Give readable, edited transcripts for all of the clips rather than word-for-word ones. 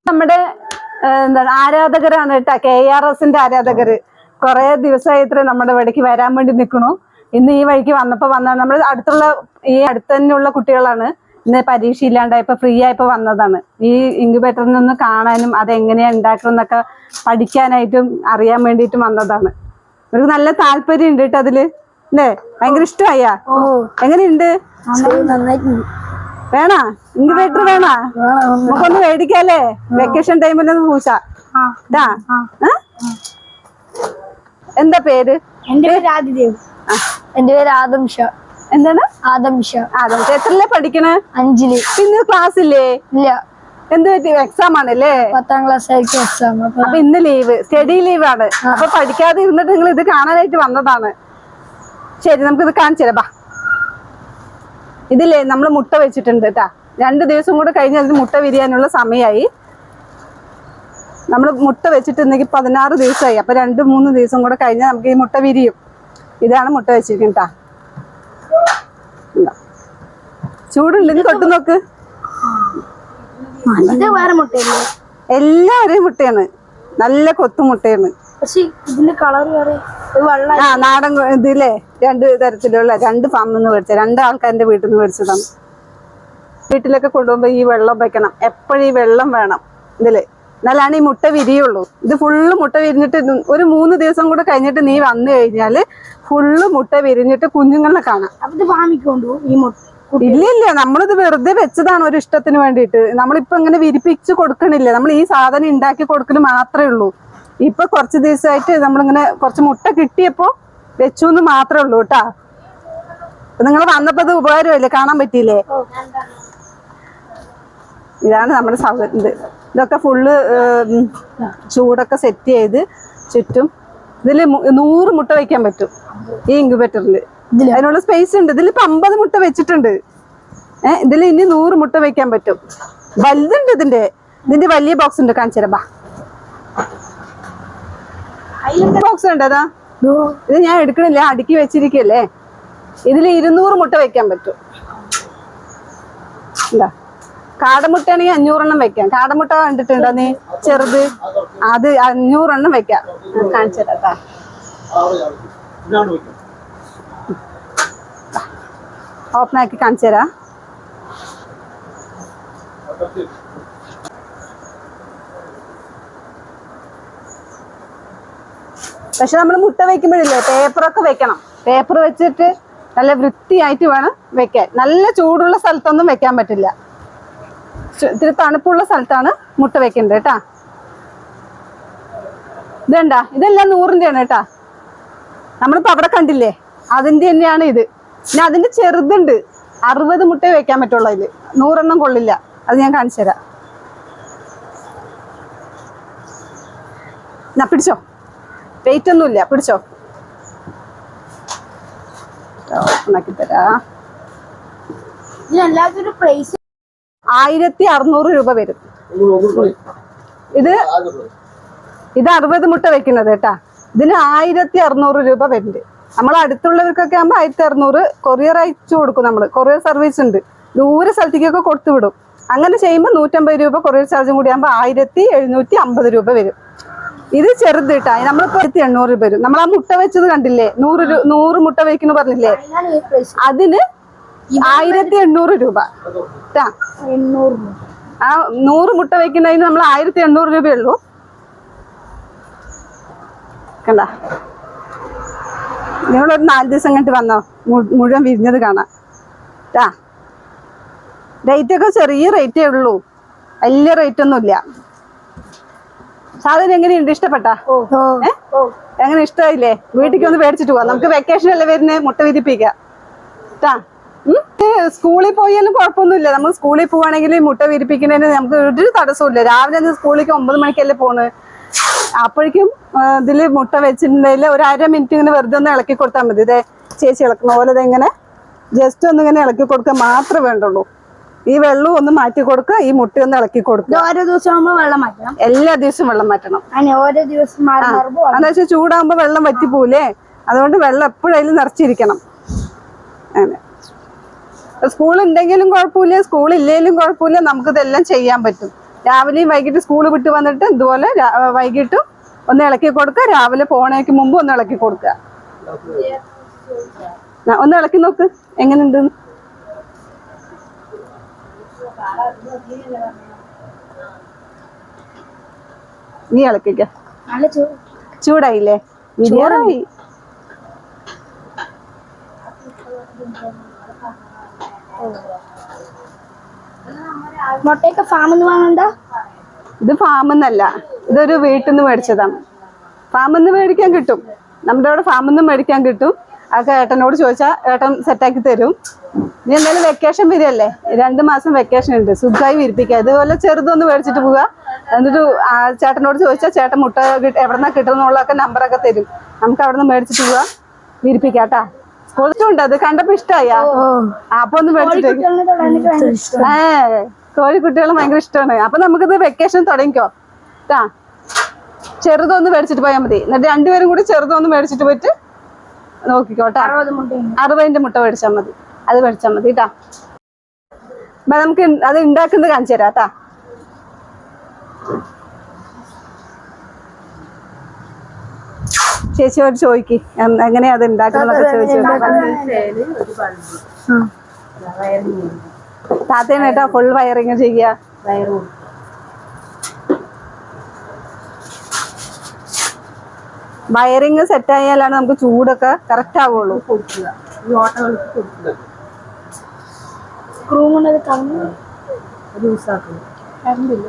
നമ്മുടെ എന്താണ് ആരാധകരാണ് കേട്ടാ, KRSന്റെ ആരാധകര്. കുറെ ദിവസമായി ഇത്ര നമ്മുടെ ഇവിടേക്ക് വരാൻ വേണ്ടി നിൽക്കണു. ഇന്ന് ഈ വഴിക്ക് വന്നതാണ്. നമ്മൾ ഈ അടുത്ത് തന്നെയുള്ള കുട്ടികളാണ്. ഇന്ന് പരീക്ഷ ഇല്ലാണ്ടായപ്പോ ഫ്രീ ആയപ്പോ വന്നതാണ്. ഈ ഇൻക്യുബേറ്ററിൽ നിന്ന് കാണാനും അതെങ്ങനെയാ ഉണ്ടാക്കുന്നൊക്കെ പഠിക്കാനായിട്ടും അറിയാൻ വേണ്ടിയിട്ടും വന്നതാണ്. അവർക്ക് നല്ല താല്പര്യം ഉണ്ട് കേട്ടോ അതില്, അല്ലേ? ഭയങ്കര ഇഷ്ടമായാ? എങ്ങനെയുണ്ട്? വേണ ഇൻക്യുബേറ്റർ വേണ? നമുക്കൊന്ന് മേടിക്കാല്ലേ? വെക്കേഷൻ ടൈമിലൊന്ന് പൂച്ച. എന്താ പേര്? എന്റെ പേര് ആദിദേവ്. എന്റെ പേര് ആദംഷ. എന്താണ്? ആദംഷ. എത്രല്ലേ പഠിക്കണേ? 5ല്. ഇന്ന് ക്ലാസ് ഇല്ലേ? ഇല്ല. എന്ത് പറ്റി? എക്സാം ആണല്ലേ? 10ാം ക്ലാസ് എക്സാം. അപ്പൊ ഇന്ന് ലീവ്, സ്റ്റഡി ലീവ് ആണ്. അപ്പൊ പഠിക്കാതെ ഇരുന്നിട്ട് നിങ്ങൾ ഇത് കാണാനായിട്ട് വന്നതാണ്. ശരി, നമുക്കിത് കാണിച്ചു തരാം. ഇതില്ലേ നമ്മൾ മുട്ട വെച്ചിട്ടുണ്ട് കേട്ടാ. 2 ദിവസം കൂടെ കഴിഞ്ഞ് അതിന് മുട്ട വിരിയാനുള്ള സമയമായി. നമ്മൾ മുട്ട വെച്ചിട്ട് ഇന്നേക്ക് 16 ദിവസമായി. അപ്പൊ 2-3 ദിവസം കൂടെ കഴിഞ്ഞാൽ നമുക്ക് ഈ മുട്ട വിരിയും. ഇതാണ് മുട്ട വെച്ചിരിക്കട്ടാ. ചൂടുണ്ട്, ഇത് തൊട്ട് നോക്ക്. ഇത് വേറെ മുട്ടയല്ലേ? എല്ലാം ഒരേ മുട്ടയാണ്, നല്ല കൊത്തുമുട്ടയാണ്. പക്ഷെ ഇതിന്റെ കളർ വേറെ. നാടൻ ഇതില്ലേ 2 തരത്തിലുള്ള 2 ഫാമിൽ നിന്ന് മേടിച്ച 2 ആൾക്കാരുടെ വീട്ടിൽ നിന്ന് മേടിച്ചതാണ്. വീട്ടിലൊക്കെ കൊണ്ടുപോകുമ്പോ ഈ വെള്ളം വെക്കണം. എപ്പോഴും ഈ വെള്ളം വേണം ഇതില്, എന്നാലാണ് ഈ മുട്ട വിരിയുള്ളൂ. ഇത് ഫുള്ള് മുട്ട വിരിഞ്ഞിട്ട് ഒരു 3 ദിവസം കൂടെ കഴിഞ്ഞിട്ട് നീ വന്നു കഴിഞ്ഞാല് ഫുള്ള് മുട്ട വിരിഞ്ഞിട്ട് കുഞ്ഞുങ്ങളെ കാണാം. ഇല്ല, നമ്മളിത് വെറുതെ വെച്ചതാണ് ഒരു ഇഷ്ടത്തിന് വേണ്ടിയിട്ട്. നമ്മളിപ്പോ ഇങ്ങനെ വിരിപ്പിച്ച് കൊടുക്കണില്ല. നമ്മൾ ഈ സാധനം ഉണ്ടാക്കി കൊടുക്കല് മാത്രമേ ഉള്ളൂ. ഇപ്പൊ കുറച്ച് ദിവസമായിട്ട് നമ്മളിങ്ങനെ കുറച്ച് മുട്ട കിട്ടിയപ്പോ വെച്ചു എന്ന് മാത്രമേ ഉള്ളൂ കേട്ടാ. നിങ്ങൾ വന്നപ്പോ ഇത് ഉപകാരമല്ലേ, കാണാൻ പറ്റിയില്ലേ? ഇതാണ് നമ്മുടെ സൗകര്യം. ഇതൊക്കെ ഫുള്ള് ചൂടൊക്കെ സെറ്റ് ചെയ്ത് ചുറ്റും. ഇതില് 100 മുട്ട വെക്കാൻ പറ്റും ഈ ഇൻക്യുബേറ്ററിൽ. അതിനുള്ള സ്പേസ് ഉണ്ട്. ഇതിലിപ്പോ 50 മുട്ട വെച്ചിട്ടുണ്ട്. ഇതിൽ ഇനി 100 മുട്ട വെക്കാൻ പറ്റും. വലുതുണ്ട്. ഇതിന്റെ വലിയ ബോക്സ് ഉണ്ട്, കാണിച്ചു തരാം. ബോക്സ് ഉണ്ട്. അതാ ഇത് ഞാൻ എടുക്കണില്ല, അടുക്കി വെച്ചിരിക്കല്ലേ. ഇതിൽ 200 മുട്ട വെക്കാൻ പറ്റും. എന്താ കാടമുട്ടയാണെങ്കിൽ 500 എണ്ണം വെക്കാം. കാടമുട്ട കണ്ടിട്ടുണ്ടോ നീ? ചെറുത്, അത് 500 എണ്ണം വെക്കാം. കാണിച്ചു തരാം. ഓപ്പണാക്കി കാണിച്ചു തരാം. പക്ഷെ നമ്മൾ മുട്ട വെക്കുമ്പോഴില്ലേ പേപ്പറൊക്കെ വെക്കണം. പേപ്പർ വെച്ചിട്ട് നല്ല വൃത്തിയായിട്ട് വേണം വെക്കാൻ. നല്ല ചൂടുള്ള സ്ഥലത്തൊന്നും വെക്കാൻ പറ്റില്ല. ഇത്തിരി തണുപ്പുള്ള സ്ഥലത്താണ് മുട്ട വെക്കേണ്ടത് കേട്ടാ. ഇതെന്താ, ഇതെല്ലാം 100-ൻ്റെയാണ് കേട്ടാ. നമ്മളിപ്പോ അവിടെ കണ്ടില്ലേ, അതിന്റെ തന്നെയാണ് ഇത്. പിന്നെ അതിന്റെ ചെറുതുണ്ട്, 60 മുട്ടയെ വെക്കാൻ പറ്റുള്ളൂ. അതില് 100 എണ്ണം കൊള്ളില്ല. അത് ഞാൻ കാണിച്ചു തരാം. എന്നാ പിടിച്ചോ, വെയിറ്റ് ഒന്നുമില്ല, പിടിച്ചോ. ഓപ്പണാക്കി തരാ. 1600 രൂപ വരും. ഇത് 60 മുട്ട വെക്കുന്നത് കേട്ടാ. ഇതിന് 1600 രൂപ വരുന്നുണ്ട്. നമ്മൾ അടുത്തുള്ളവർക്കൊക്കെ ആകുമ്പോൾ 1600 കൊറിയർ അയച്ചു കൊടുക്കും. നമ്മൾ കൊറിയർ സർവീസ് ഉണ്ട്, ദൂര സ്ഥലത്തേക്കൊക്കെ കൊടുത്തു വിടും. അങ്ങനെ ചെയ്യുമ്പോൾ 150 രൂപ കൊറിയർ ചാർജും കൂടി ആകുമ്പോൾ 1750 രൂപ വരും. ഇത് ചെറുത് കേട്ടാ. നമ്മളിപ്പോ 1800 രൂപ വരും. നമ്മൾ ആ മുട്ട വെച്ചത് കണ്ടില്ലേ, 100 മുട്ട വെക്കുന്നു പറഞ്ഞില്ലേ, അതിന് 1800 രൂപ. ആ 100 മുട്ട വെക്കുന്നതിന് നമ്മൾ 1800 രൂപയുള്ളൂ. കണ്ട, നിങ്ങളൊരു 4 ദിവസം കഴിഞ്ഞിട്ട് വന്നോ, മുഴുവൻ വിരിഞ്ഞത് കാണാം. റേറ്റ് ഒക്കെ ചെറിയ റേറ്റേ ഉള്ളൂ, വലിയ റേറ്റ് ഒന്നുമില്ല. സാധനം എങ്ങനെയുണ്ട്? ഇഷ്ടപ്പെട്ടാ? എങ്ങനെ ഇഷ്ടമായില്ലേ? വീട്ടിലേക്ക് ഒന്ന് മേടിച്ചിട്ട് പോവാം. നമുക്ക് വെക്കേഷൻ അല്ലേ വരുന്നത്, മുട്ട വിരിപ്പിക്കാം. സ്കൂളിൽ പോയാലും കുഴപ്പമൊന്നുമില്ല. നമ്മൾ സ്കൂളിൽ പോവാണെങ്കിൽ മുട്ട വിരിപ്പിക്കുന്നതിന് നമുക്ക് ഒരു തടസ്സമില്ല. രാവിലെ സ്കൂളിലേക്ക് 9 മണിക്കല്ലേ പോണ്. അപ്പോഴേക്കും ഇതില് മുട്ട വെച്ചിട്ടുണ്ടെങ്കിൽ ഒരു 1/2 മിനിറ്റ് ഇങ്ങനെ വെറുതെ ഒന്ന് ഇളക്കി കൊടുത്താൽ മതി. ഇതേ ചേച്ചി ഇളക്കുന്ന പോലെ ഇതെങ്ങനെ ജസ്റ്റ് ഒന്ന് ഇങ്ങനെ ഇളക്കി കൊടുക്കാൻ മാത്രമേ വേണ്ടുള്ളൂ. ഈ വെള്ളം ഒന്ന് മാറ്റി കൊടുക്കുക, ഈ മുട്ട ഒന്ന് ഇളക്കി കൊടുക്കുക. ഓരോ ദിവസം വെള്ളം മാറ്റണം. എല്ലാ ദിവസവും വെള്ളം മാറ്റണം. ഓരോ ദിവസം എന്താ വെച്ചാൽ ചൂടാകുമ്പോ വെള്ളം വറ്റിപ്പോലേ, അതുകൊണ്ട് വെള്ളം എപ്പോഴും നിറച്ചിരിക്കണം. അങ്ങനെ സ്കൂൾ ഉണ്ടെങ്കിലും കുഴപ്പമില്ല, സ്കൂൾ ഇല്ലെങ്കിലും കുഴപ്പമില്ല, നമുക്കിതെല്ലാം ചെയ്യാൻ പറ്റും. രാവിലെയും വൈകിട്ട് സ്കൂൾ വിട്ട് വന്നിട്ട് ഇതുപോലെ വൈകിട്ടും ഒന്ന് ഇളക്കി കൊടുക്കുക, രാവിലെ പോണേക്ക് മുമ്പ് ഒന്ന് ഇളക്കി കൊടുക്കുക. ഒന്ന് ഇളക്കി നോക്ക് എങ്ങനെയുണ്ട്. നീ ഇളക്കിക്ക. നല്ല ചൂടായില്ലേ? ബിരിയാണി മുട്ടയൊക്കെ ഫാമിൽ നിന്ന് വാങ്ങണ്ട. ഇത് ഫാമെന്നല്ല, ഇതൊരു വീട്ടിൽ നിന്ന് മേടിച്ചതാണ്. ഫാമിൽ നിന്ന് മേടിക്കാൻ കിട്ടും, നമ്മുടെ അവിടെ ഫാമിൽ നിന്ന് മേടിക്കാൻ കിട്ടും. അതൊക്കെ ഏട്ടനോട് ചോദിച്ചാൽ ഏട്ടൻ സെറ്റാക്കി തരും. നീ എന്തായാലും വെക്കേഷൻ വരികയല്ലേ, 2 മാസം വെക്കേഷൻ ഉണ്ട്, സുഖമായി വിരിപ്പിക്കുക. ഇതുപോലെ ചെറുതൊന്ന് മേടിച്ചിട്ട് പോവുക. എന്നിട്ട് ചേട്ടനോട് ചോദിച്ചാൽ ചേട്ടൻ മുട്ട എവിടെന്നാ കിട്ടുമെന്നുള്ളതൊക്കെ നമ്പറൊക്കെ തരും. നമുക്ക് അവിടെ നിന്ന് മേടിച്ചിട്ട് പോവുക, വിരിപ്പിക്കാം കേട്ടാ. സ്കൂളിലുണ്ട്, അത് കണ്ടപ്പോ ഇഷ്ടമായ അപ്പൊ ഒന്ന് മേടിച്ചിട്ട്. കോഴിക്കുട്ടികൾ ഭയങ്കര ഇഷ്ടമാണ്. അപ്പൊ നമുക്കിത് വെക്കേഷൻ തുടങ്ങിക്കോ കേട്ടാ. ചെറുതൊന്ന് മേടിച്ചിട്ട് പോയാൽ മതി. എന്നിട്ട് 2 പേരും കൂടി ചെറുതൊന്ന് മേടിച്ചിട്ട് പോയിട്ട് നോക്കിക്കോട്ടെ. 60 മുട്ട മേടിച്ചാൽ മതി, അത് മേടിച്ചാൽ മതി കേട്ടാ. അപ്പൊ നമുക്ക് അത് ഉണ്ടാക്കുന്നത് കാണിച്ചു തരാം കേട്ടാ. ചേച്ചിയോട് ചോദിക്ക് എങ്ങനെയാ അത് ഉണ്ടാക്കുന്നതൊക്കെ ചോദിച്ചു. താത്തേനെ കേട്ടോ ഫുൾ വയറിങ് ചെയ്യുക. വയറിങ് സെറ്റ് ആയാലാണ് നമുക്ക് ചൂടൊക്കെ കറക്റ്റ് ആവുള്ളൂ. സ്ക്രൂ കൊണ്ട് അത് കറങ്ങി ലൂസാക്കണം. കറണ്ടില്ല.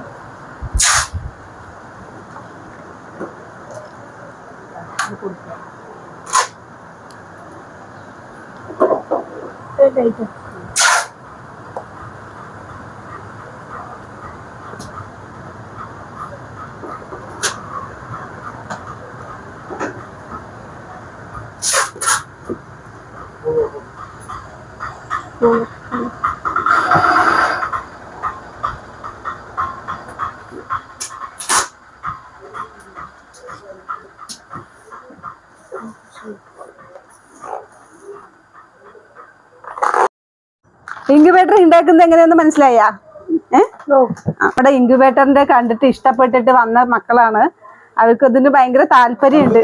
ഇൻക്യുബേറ്റർ ഉണ്ടാക്കുന്നത് എങ്ങനെയാന്ന് മനസ്സിലായാ? അവിടെ ഇൻക്യുബേറ്ററിന്റെ കണ്ടിട്ട് ഇഷ്ടപ്പെട്ടിട്ട് വന്ന മക്കളാണ്. അവർക്ക് ഇതിന് ഭയങ്കര താല്പര്യമുണ്ട്.